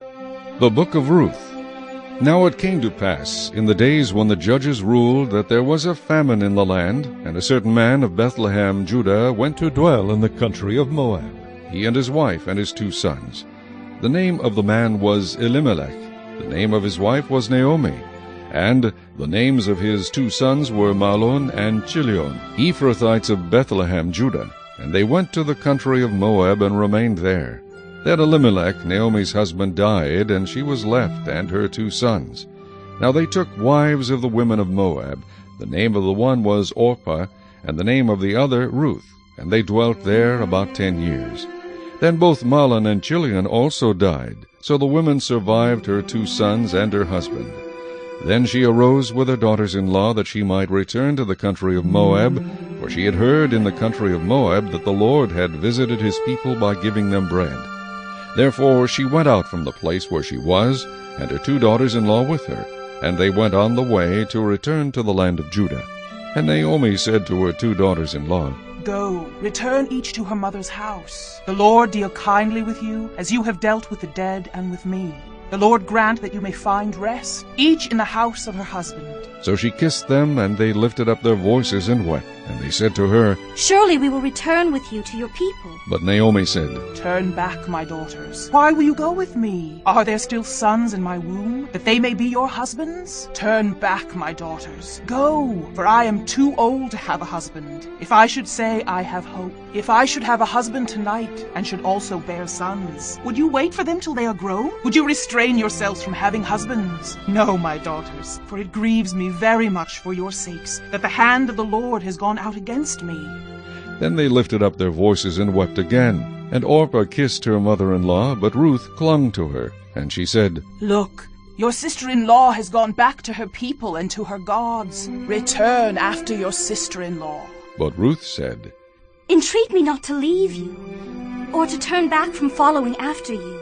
The Book of Ruth. Now it came to pass, in the days when the judges ruled, that there was a famine in the land, and a certain man of Bethlehem, Judah, went to dwell in the country of Moab, he and his wife and his 2 sons. The name of the man was Elimelech, the name of his wife was Naomi, and the names of his 2 sons were Mahlon and Chilion, Ephrathites of Bethlehem, Judah. And they went to the country of Moab and remained there. Then Elimelech, Naomi's husband, died, and she was left, and her 2 sons. Now they took wives of the women of Moab. The name of the one was Orpah, and the name of the other Ruth, and they dwelt there about 10 years. Then both Mahlon and Chilion also died, so the woman survived her 2 sons and her husband. Then she arose with her daughters-in-law, that she might return to the country of Moab, for she had heard in the country of Moab that the Lord had visited his people by giving them bread. Therefore she went out from the place where she was, and her 2 daughters-in-law with her, and they went on the way to return to the land of Judah. And Naomi said to her 2 daughters-in-law, Go, return each to her mother's house. The Lord deal kindly with you, as you have dealt with the dead and with me. The Lord grant that you may find rest, each in the house of her husband. So she kissed them, and they lifted up their voices and wept. And they said to her, Surely we will return with you to your people. But Naomi said, Turn back, my daughters. Why will you go with me? Are there still sons in my womb, that they may be your husbands? Turn back, my daughters. Go, for I am too old to have a husband. If I should say I have hope, if I should have a husband tonight, and should also bear sons, would you wait for them till they are grown? Would you restrain yourselves from having husbands? No, my daughters, for it grieves me very much for your sakes, that the hand of the Lord has gone out against me. Then they lifted up their voices and wept again. And Orpah kissed her mother-in-law, but Ruth clung to her. And she said, Look, your sister-in-law has gone back to her people and to her gods. Return after your sister-in-law. But Ruth said, Entreat me not to leave you, or to turn back from following after you.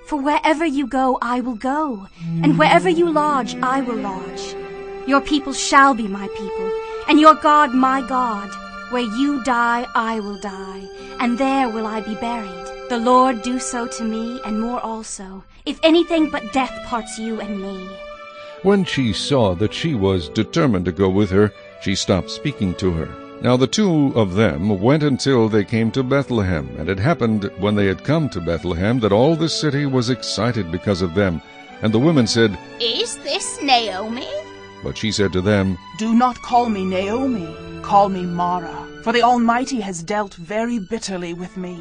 For wherever you go, I will go, and wherever you lodge, I will lodge. Your people shall be my people, and your God my God. Where you die, I will die, and there will I be buried. The Lord do so to me, and more also, if anything but death parts you and me. When she saw that she was determined to go with her, she stopped speaking to her. Now the 2 of them went until they came to Bethlehem. And it happened, when they had come to Bethlehem, that all the city was excited because of them. And the women said, Is this Naomi? But she said to them, Do not call me Naomi, call me Mara, for the Almighty has dealt very bitterly with me.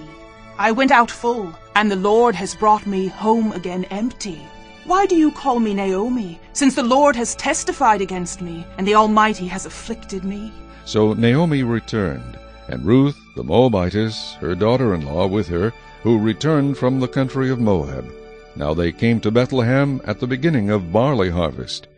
I went out full, and the Lord has brought me home again empty. Why do you call me Naomi, since the Lord has testified against me, and the Almighty has afflicted me? So Naomi returned, and Ruth the Moabitess, her daughter-in-law, with her, who returned from the country of Moab. Now they came to Bethlehem at the beginning of barley harvest.